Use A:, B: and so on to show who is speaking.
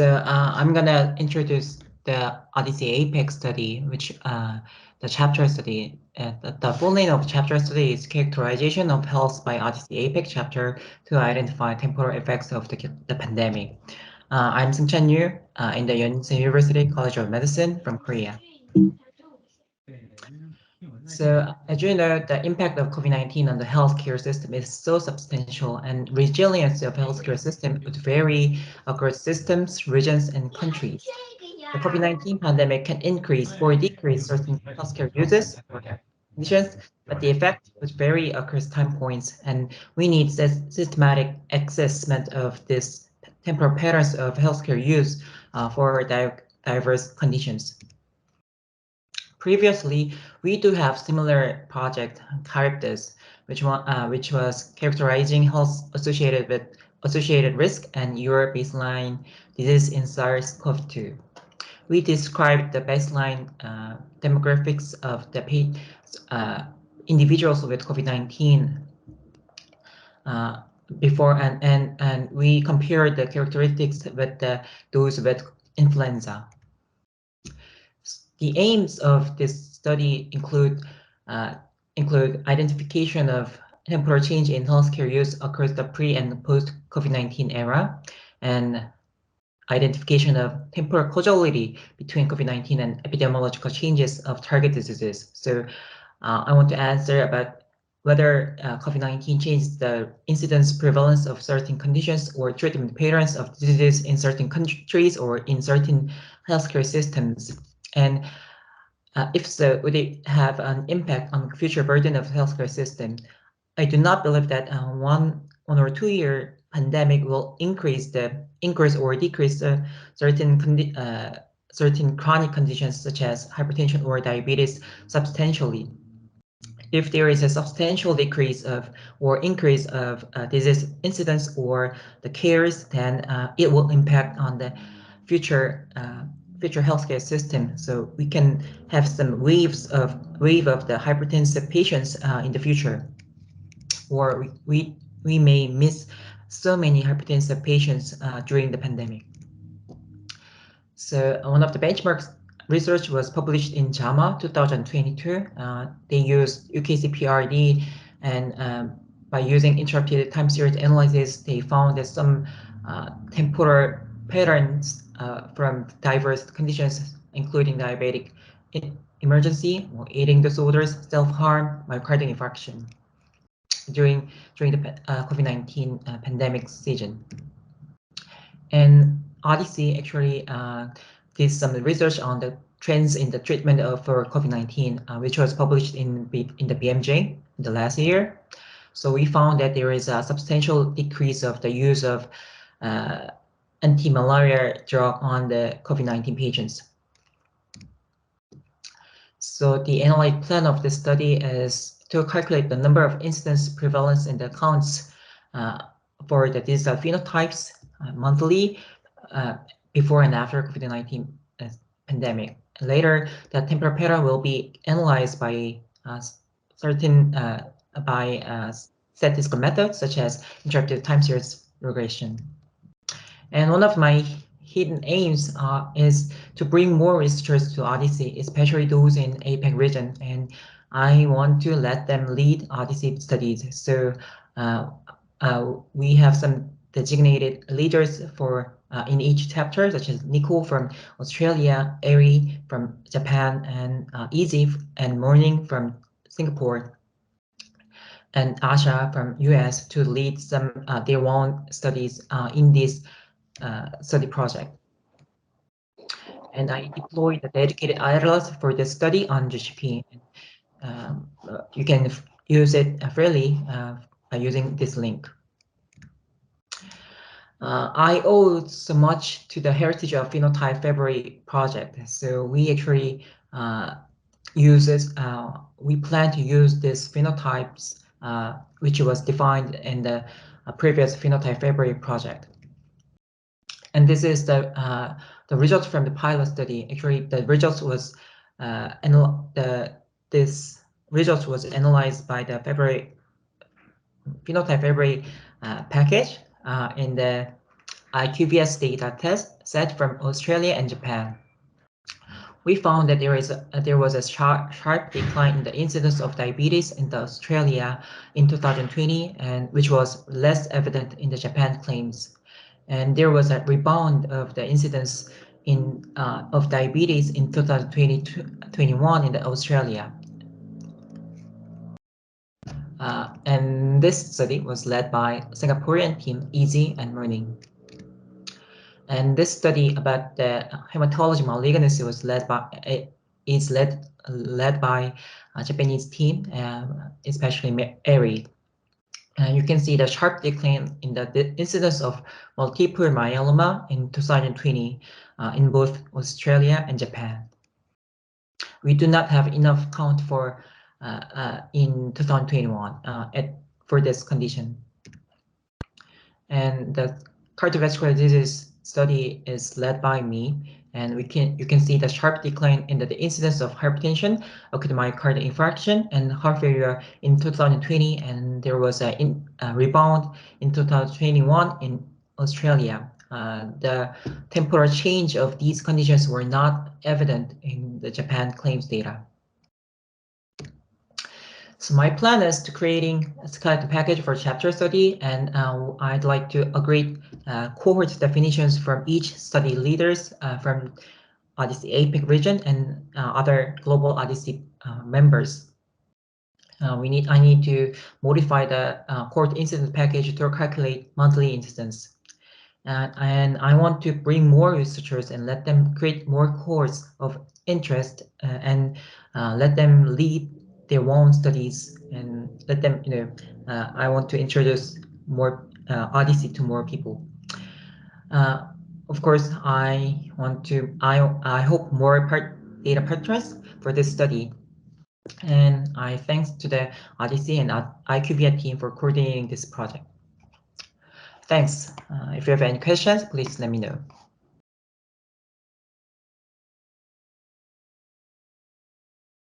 A: I'm gonna introduce the OHDSI APEC study, which the chapter study. The full name of the chapter study is Characterization of Health by OHDSI APEC chapter to identify temporal effects of the pandemic. I'm Seng in the Yonsei University College of Medicine from Korea. So as you know, the impact of COVID-19 on the healthcare system is so substantial, and resilience of healthcare system would vary across systems, regions, and countries. The COVID-19 pandemic can increase or decrease certain healthcare uses or conditions, but the effect would vary across time points, and we need systematic assessment of this temporal patterns of healthcare use for diverse conditions. Previously, we do have similar project characters, which was characterizing health associated risk and your baseline disease in SARS-CoV-2. We described the baseline demographics of the individuals with COVID-19 before, and we compared the characteristics with those with influenza. The aims of this study include identification of temporal change in healthcare use across the pre and post COVID-19 era, and identification of temporal causality between COVID-19 and epidemiological changes of target diseases. So I want to answer about whether COVID-19 changes the incidence prevalence of certain conditions or treatment patterns of diseases in certain countries or in certain healthcare systems. And if so, would it have an impact on the future burden of the healthcare system? I do not believe that one or 2 year pandemic will increase or decrease certain chronic conditions such as hypertension or diabetes substantially. If there is a substantial decrease of or increase of disease incidence or the cares, then it will impact on the future healthcare system. So we can have some wave of the hypertensive patients in the future, or we may miss so many hypertensive patients during the pandemic. So one of the benchmarks research was published in JAMA 2022. They used UKCPRD, and by using interrupted time series analysis, they found that some temporal patterns from diverse conditions, including diabetic emergency or eating disorders, self-harm, myocardial infarction during the COVID-19 pandemic season. And OHDSI actually did some research on the trends in the treatment for COVID-19, which was published in the BMJ in the last year. So we found that there is a substantial decrease of the use of anti-malaria drug on the COVID-19 patients. So the analytic plan of the study is to calculate the number of incidence, prevalence, and the counts for the digital phenotypes monthly before and after COVID-19 pandemic. Later, the temporal pattern will be analyzed by statistical methods such as interrupted time series regression. And one of my hidden aims is to bring more researchers to OHDSI, especially those in APEC region, and I want to let them lead OHDSI studies. So we have some designated leaders for in each chapter, such as Nicole from Australia, Ari from Japan, and Easy and Morning from Singapore, and Asha from US to lead some their own studies in this study project. And I deployed the dedicated IRLs for the study on GCP. You can use it freely by using this link. I owe so much to the Heritage of Phenotype February project. So we actually we plan to use this phenotypes which was defined in the previous Phenotype February project. And this is the results from the pilot study. Actually, the results was this results was analyzed by the Phenotype February package in the IQVIA data set from Australia and Japan. We found that there was a sharp decline in the incidence of diabetes in Australia in 2020, and which was less evident in the Japan claims. And there was a rebound of the incidence of diabetes in 2020-21 in Australia. And this study was led by Singaporean team Easy and Morning. And this study about the hematology malignancy was led by a Japanese team, especially Eri. And you can see the sharp decline in the incidence of multiple myeloma in 2020 in both Australia and Japan. We do not have enough count for in 2021 for this condition. And the cardiovascular disease study is led by me, and you can see the sharp decline in the incidence of hypertension, acute myocardial infarction, and heart failure in 2020, and there was a rebound in 2021 in Australia. The temporal change of these conditions were not evident in the Japan claims data. So my plan is to creating a skeleton package for chapter study, and I'd like to agree cohort definitions from each study leaders from OHDSI APEC region and other global OHDSI members. I need to modify the cohort incidence package to calculate monthly incidence. And I want to bring more researchers and let them create more cohorts of interest and let them lead their own studies and let them, I want to introduce more OHDSI to more people. Of course, I hope more data partners for this study. And I thanks to the OHDSI and IQVIA team for coordinating this project. Thanks. If you have any questions, please let me know.